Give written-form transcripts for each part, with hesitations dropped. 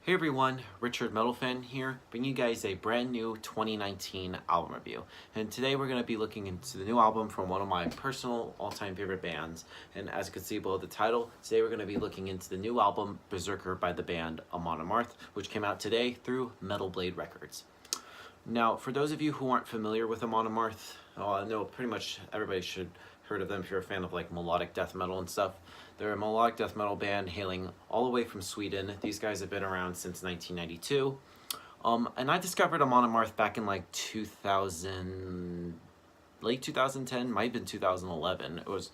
Hey everyone, Richard Metalfan here, bringing you guys a brand new 2019 album review. And today we're going to be looking into the new album from one of my personal all-time favorite bands. And as you can see below the title, today we're going to be looking into the new album Berzerker by the band Amon Amarth, which came out today through Metal Blade Records. Now, for those of you who aren't familiar with Amon Amarth, I know pretty much everybody should heard of them if you're a fan of like melodic death metal and stuff. They're a melodic death metal band hailing all the way from Sweden. These guys have been around since 1992. And I discovered Amon Amarth back in like 2000, late 2010, might have been 2011. It was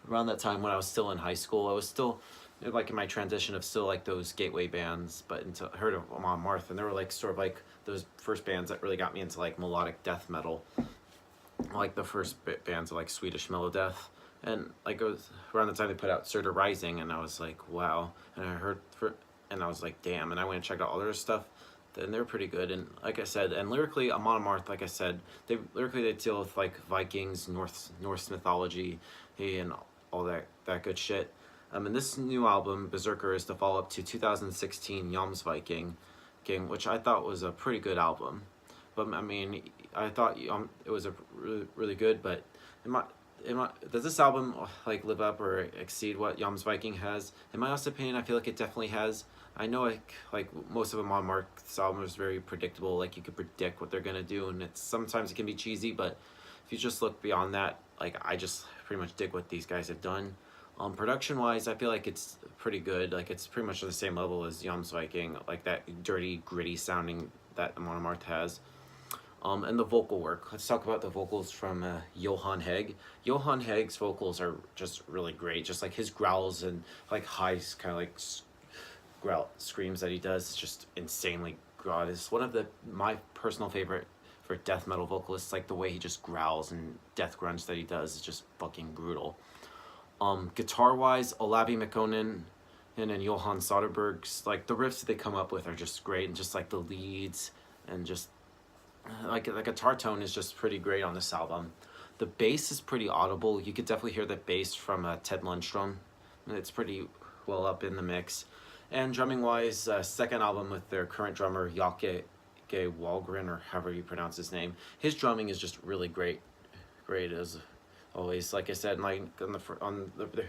around that time when I was still in high school. I was still like in my transition of still like those gateway bands, but until I heard of Amon Amarth, and they were like sort of like those first bands that really got me into like melodic death metal, like the first bands of like Swedish melodeath. And like it was around the time they put out Surtur Rising, and I was like, wow. And I was like, damn. And I went and checked out all their stuff, and they're pretty good. And like I said, and lyrically, Amon Amarth, like I said, they deal with like Vikings, Norse mythology, and all that good shit. And this new album, Berzerker, is the follow-up to 2016 Jomsviking, which I thought was a pretty good album. But I mean, I thought it was a really good, but does this album like live up or exceed what Jomsviking has? In my honest opinion, I feel like it definitely has. I know like most of Amon Amarth's album is very predictable. Like you could predict what they're gonna do, and sometimes it can be cheesy. But if you just look beyond that, like I just pretty much dig what these guys have done. Production wise, I feel like it's pretty good. Like it's pretty much on the same level as Jomsviking, like that dirty, gritty sounding that Amon Amarth has. And the vocal work. Let's talk about the vocals from Johan Hägg. Johan Hägg's vocals are just really great. Just like his growls and like high kind of like growl screams that he does. It's just insanely good. It's one of my personal favorite for death metal vocalists. Like the way he just growls and death grunts that he does is just fucking brutal. Guitar wise, Olavi Mikkonen and then Johan Soderberg's, like the riffs that they come up with are just great, and just like the leads and just like the guitar tone is just pretty great on this album. The bass is pretty audible. You could definitely hear the bass from Ted Lundstrom. It's pretty well up in the mix. And drumming wise, second album with their current drummer Jake Wahlgren, or however you pronounce his name. His drumming is just really great as always. Like I said, like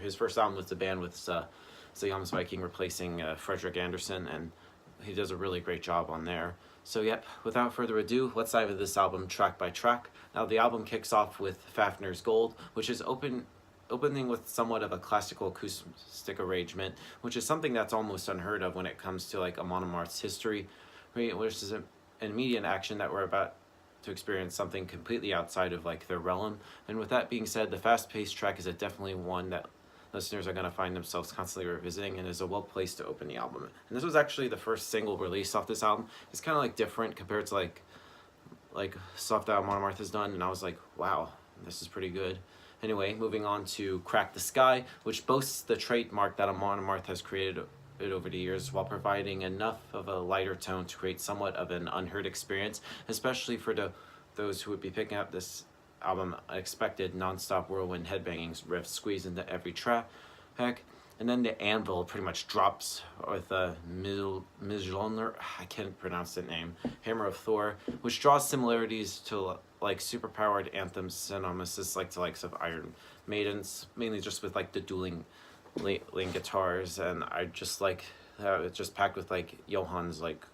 his first album with the band with Jomsviking replacing Fredrik Andersson, and he does a really great job on there. So yep, without further ado, let's dive into this album track by track. Now the album kicks off with Fafner's Gold, which is opening with somewhat of a classical acoustic arrangement, which is something that's almost unheard of when it comes to like Amon Amarth's history, which is an immediate action that we're about to experience something completely outside of like their realm. And with that being said, the fast-paced track is definitely one that listeners are going to find themselves constantly revisiting, and is a well placed to open the album. And this was actually the first single released off this album. It's kind of like different compared to like stuff that Amon Amarth has done, and I was like, wow, this is pretty good. Anyway, moving on to Crack the Sky, which boasts the trademark that Amon Amarth has created over the years, while providing enough of a lighter tone to create somewhat of an unheard experience, especially for those who would be picking up this album expected non-stop whirlwind headbanging riffs squeezed into every track. And then the anvil pretty much drops with a Mjolnir, I can't pronounce that name, Hammer of Thor, which draws similarities to like superpowered anthems synonymous like to likes of Iron Maidens, mainly just with like the dueling guitars. And I just like it's just packed with like Johan's like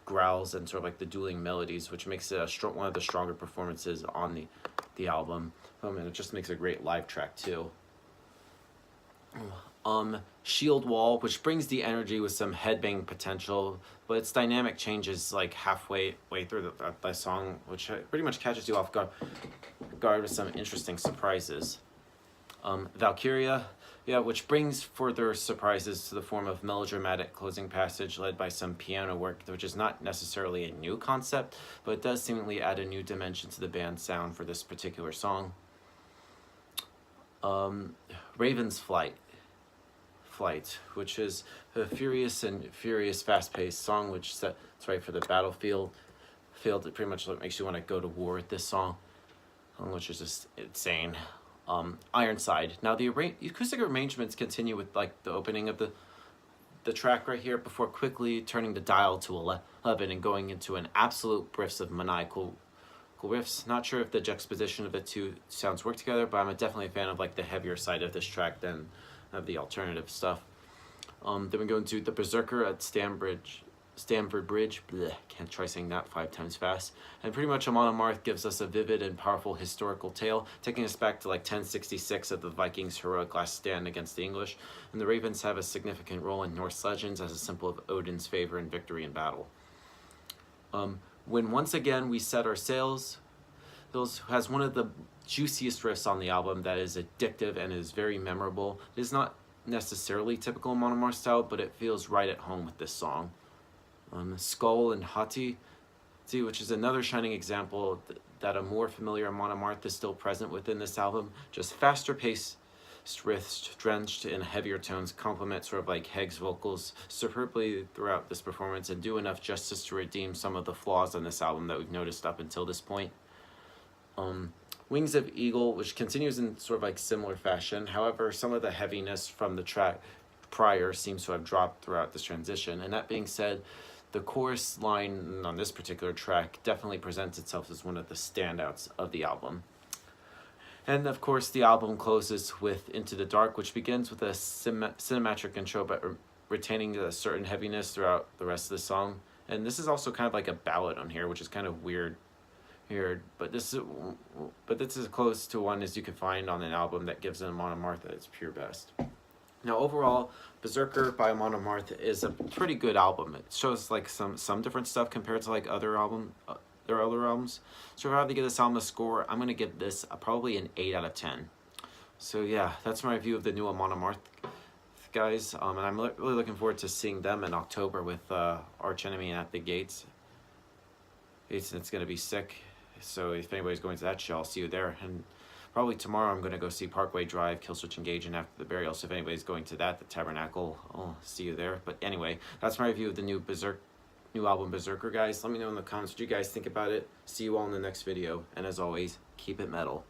growls and sort of like the dueling melodies, which makes it one of the stronger performances on the album. And it just makes a great live track too. Shield Wall, which brings the energy with some headbang potential, but its dynamic changes like halfway through the song, which pretty much catches you off guard with some interesting surprises. Valkyria, which brings further surprises to the form of melodramatic closing passage led by some piano work, which is not necessarily a new concept, but it does seemingly add a new dimension to the band's sound for this particular song. Raven's Flight, which is a furious fast-paced song, which sets right for the battlefield. It pretty much makes you want to go to war with this song, which is just insane. Ironside. Now the acoustic arrangements continue with like the opening of the the track right here before quickly turning the dial to 11 and going into an absolute riffs of maniacal riffs. Not sure if the juxtaposition of the two sounds work together, but I'm definitely a fan of like the heavier side of this track than of the alternative stuff. Then we go into the Berzerker at Stamford Bridge. Blech, can't try saying that 5 times fast. And pretty much Amon Amarth gives us a vivid and powerful historical tale, taking us back to like 1066 of the Vikings' heroic last stand against the English. And the Ravens have a significant role in Norse legends as a symbol of Odin's favor and victory in battle. When once again we set our sails, Hills has one of the juiciest riffs on the album that is addictive and is very memorable. It is not necessarily typical Amon Amarth style, but it feels right at home with this song. Skull and Hati, which is another shining example that a more familiar Amon Amarth is still present within this album. Just faster paced riffs drenched in heavier tones complement sort of like Heg's vocals superbly throughout this performance and do enough justice to redeem some of the flaws on this album that we've noticed up until this point. Wings of Eagle, which continues in sort of like similar fashion. However, some of the heaviness from the track prior seems to have dropped throughout this transition. And that being said, the chorus line on this particular track definitely presents itself as one of the standouts of the album. And of course, the album closes with Into the Dark, which begins with a cinematic intro, but retaining a certain heaviness throughout the rest of the song. And this is also kind of like a ballad on here, which is kind of weird here. But this is as close to one as you can find on an album that gives Amon Amarth at its pure best. Now, overall, Berzerker by Amon Amarth is a pretty good album. It shows like some different stuff compared to like their other albums. So if I have to give this album a score, I'm gonna give this probably an 8 out of 10. So yeah, that's my review of the new Amon Amarth, guys. And I'm really looking forward to seeing them in October with Arch Enemy At the Gates. It's gonna be sick. So if anybody's going to that show, I'll see you there. And probably tomorrow I'm going to go see Parkway Drive, Killswitch Engage, and After the Burial. So if anybody's going to that, the Tabernacle, I'll see you there. But anyway, that's my review of the new album Berzerker, guys. Let me know in the comments what you guys think about it. See you all in the next video. And as always, keep it metal.